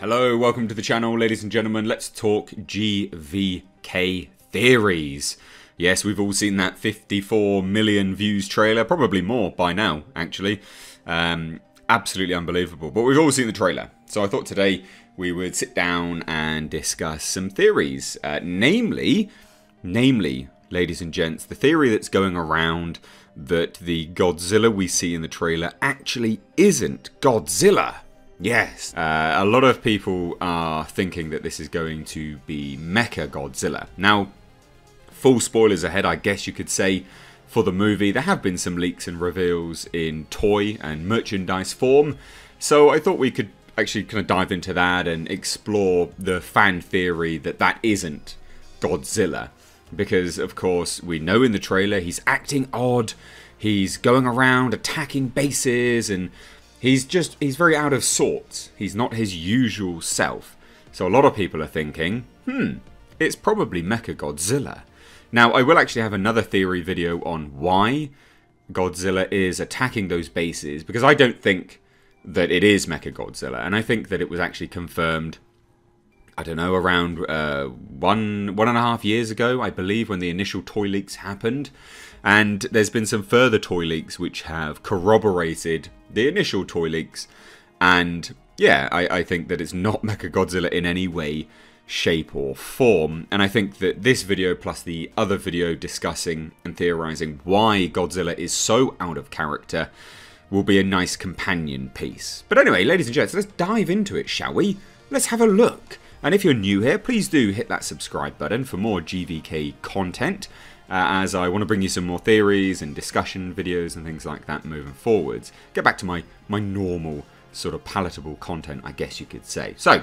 Hello, welcome to the channel, ladies and gentlemen. Let's talk GVK theories. Yes, we've all seen that 54 million views trailer, probably more by now, actually. Absolutely unbelievable, but we've all seen the trailer. So I thought today we would sit down and discuss some theories. Namely, ladies and gents, the theory that's going around that the Godzilla we see in the trailer actually isn't Godzilla. Yes, a lot of people are thinking that this is going to be Mechagodzilla. Now, full spoilers ahead, I guess you could say, for the movie. There have been some leaks and reveals in toy and merchandise form, so I thought we could actually kind of dive into that and explore the fan theory that that isn't Godzilla. Because, of course, we know in the trailer he's acting odd, he's going around attacking bases, and he's very out of sorts. He's not his usual self. So a lot of people are thinking, it's probably Mechagodzilla. Now, I will actually have another theory video on why Godzilla is attacking those bases, because I don't think that it is Mechagodzilla, and I think that it was actually confirmed, I don't know, around one and a half years ago, I believe, when the initial toy leaks happened. And there's been some further toy leaks which have corroborated the initial toy leaks. And yeah, I think that it's not Mechagodzilla in any way, shape or form. And I think that this video plus the other video discussing and theorizing why Godzilla is so out of character will be a nice companion piece. But anyway, ladies and gents, let's dive into it, shall we? Let's have a look. And if you're new here, please do hit that subscribe button for more GVK content, as I want to bring you some more theories and discussion videos and things like that moving forwards. Get back to my normal sort of palatable content, I guess you could say. So,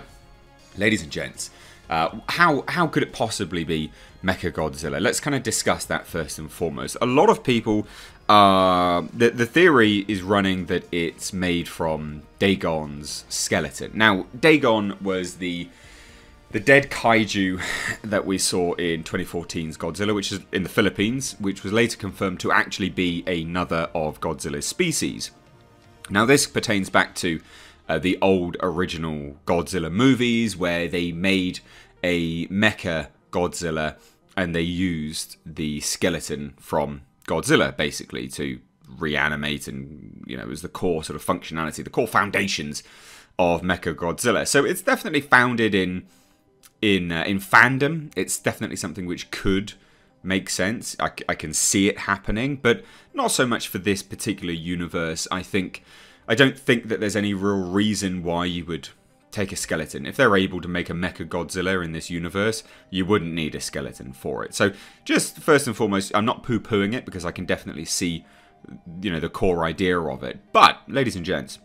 ladies and gents, how could it possibly be Mechagodzilla? Let's kind of discuss that first and foremost. A lot of people, the theory is running that it's made from Dagon's skeleton. Now, Dagon was the dead kaiju that we saw in 2014's Godzilla, which is in the Philippines, which was later confirmed to actually be another of Godzilla's species. Now, this pertains back to the old original Godzilla movies, where they made a Mecha Godzilla and they used the skeleton from Godzilla, basically, to reanimate, and, you know, it was the core sort of functionality, the core foundations of Mechagodzilla. So it's definitely founded in fandom. It's definitely something which could make sense. I can see it happening, but not so much for this particular universe. I don't think that there's any real reason why you would take a skeleton. If they're able to make a Mechagodzilla in this universe, you wouldn't need a skeleton for it. So just first and foremost, I'm not poo-pooing it, because I can definitely see, you know, the core idea of it. But, ladies and gents,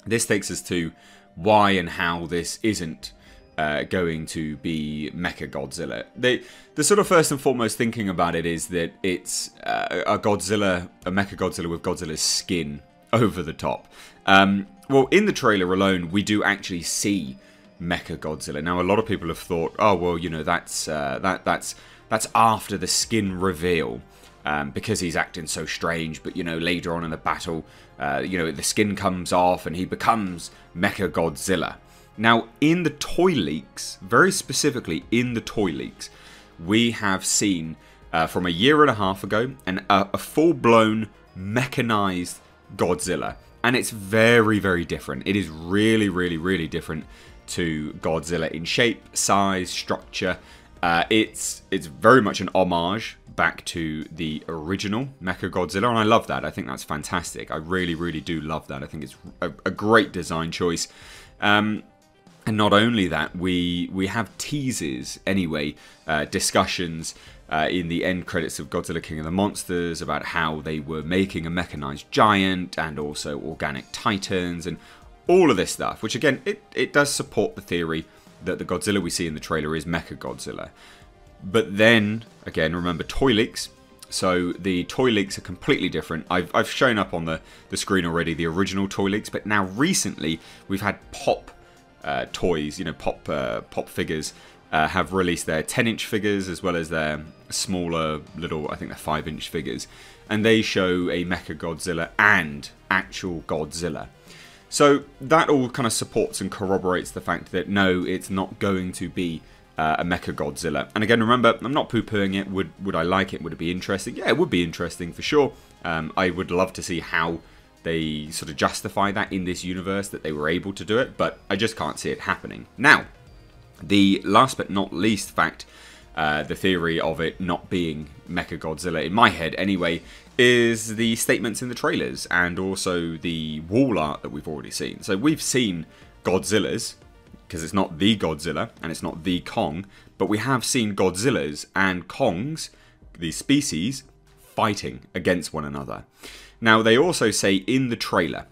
this takes us to why and how this isn't going to be Mechagodzilla. The sort of first and foremost thinking about it is that it's a Mechagodzilla with Godzilla's skin over the top. Well, in the trailer alone, we do actually see Mechagodzilla. Now, a lot of people have thought, oh well, you know, that's after the skin reveal, because he's acting so strange. But, you know, later on in the battle, you know, the skin comes off and he becomes Mechagodzilla. Now, in the toy leaks, very specifically in the toy leaks, we have seen from a year and a half ago a full-blown mechanized Godzilla. And it's very, very different. It is really, really, really different to Godzilla in shape, size, structure. It's very much an homage back to the original Mechagodzilla, and I love that. I think that's fantastic. I really, really do love that. I think it's a great design choice. And not only that, we have teases, anyway, discussions in the end credits of Godzilla King of the Monsters about how they were making a mechanized giant and also organic titans and all of this stuff, which again, it does support the theory that the Godzilla we see in the trailer is Mechagodzilla. But then, again, remember toy leaks. So the toy leaks are completely different. I've shown up on the screen already the original toy leaks, but now recently we've had pop toys, you know, pop figures have released their 10-inch figures as well as their smaller little, I think they're 5-inch figures, and they show a Mechagodzilla and actual Godzilla. So that all kind of supports and corroborates the fact that no, it's not going to be a Mechagodzilla. And again, remember, I'm not poo-pooing it. Would I like it? Would it be interesting? Yeah, it would be interesting for sure. I would love to see how they sort of justify that in this universe, that they were able to do it, but I just can't see it happening. Now, the last but not least fact, the theory of it not being Mechagodzilla, in my head anyway, is the statements in the trailers and also the wall art that we've already seen. So we've seen Godzillas, because it's not the Godzilla and it's not the Kong, but we have seen Godzillas and Kongs, the species, fighting against one another. Now, they also say in the trailer,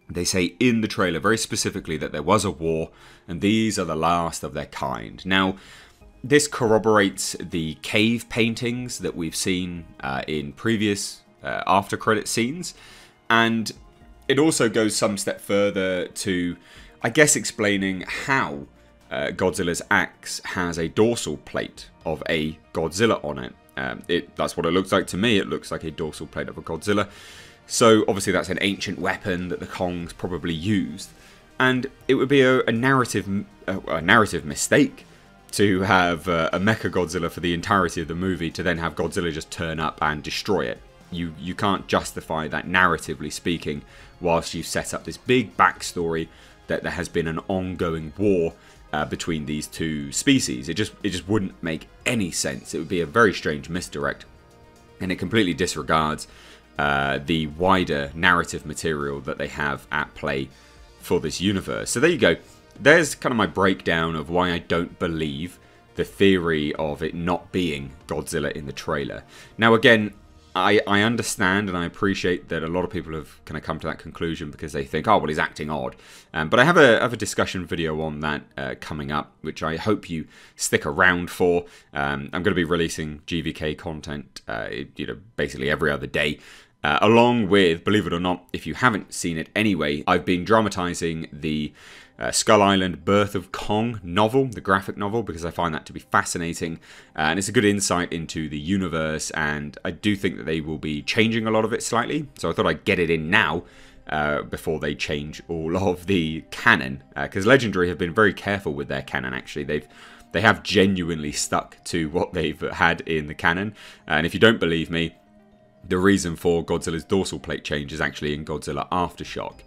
very specifically, that there was a war and these are the last of their kind. Now, this corroborates the cave paintings that we've seen in previous after credit scenes, and it also goes some step further to, I guess, explaining how Godzilla's axe has a dorsal plate of a Godzilla on it. That's what it looks like to me. It looks like a dorsal plate of a Godzilla. So obviously that's an ancient weapon that the Kongs probably used, and it would be a narrative mistake to have a Mechagodzilla for the entirety of the movie to then have Godzilla just turn up and destroy it. You can't justify that narratively speaking whilst you set up this big backstory that there has been an ongoing war between these two species. It just wouldn't make any sense. It would be a very strange misdirect, and it completely disregards the wider narrative material that they have at play for this universe. So there you go. There's kind of my breakdown of why I don't believe the theory of it not being Godzilla in the trailer. Now again, I understand and I appreciate that a lot of people have kind of come to that conclusion because they think, oh, well, he's acting odd. But I have a discussion video on that coming up, which I hope you stick around for. I'm going to be releasing GVK content, basically every other day. Along with, believe it or not, if you haven't seen it anyway, I've been dramatizing the Skull Island Birth of Kong novel, the graphic novel, because I find that to be fascinating, and it's a good insight into the universe, and I do think that they will be changing a lot of it slightly, so I thought I'd get it in now before they change all of the canon, because Legendary have been very careful with their canon. Actually, they have genuinely stuck to what they've had in the canon, and if you don't believe me, the reason for Godzilla's dorsal plate change is actually in Godzilla Aftershock.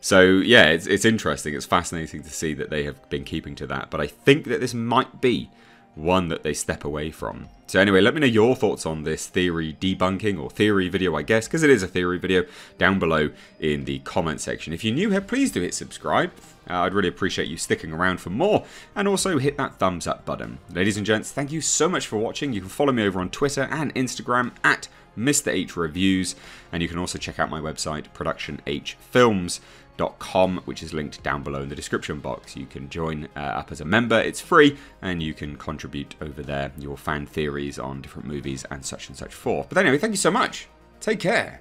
So yeah, it's interesting, it's fascinating to see that they have been keeping to that, but I think that this might be one that they step away from. So anyway, let me know your thoughts on this theory debunking, or theory video I guess, because it is a theory video, down below in the comment section. If you're new here, please do hit subscribe. I'd really appreciate you sticking around for more, and also hit that thumbs up button. Ladies and gents, thank you so much for watching. You can follow me over on Twitter and Instagram at Mr. H Reviews, and you can also check out my website, productionhfilms.com, which is linked down below in the description box. You can join up as a member, it's free, and you can contribute over there your fan theories on different movies and such forth. But anyway, thank you so much. Take care.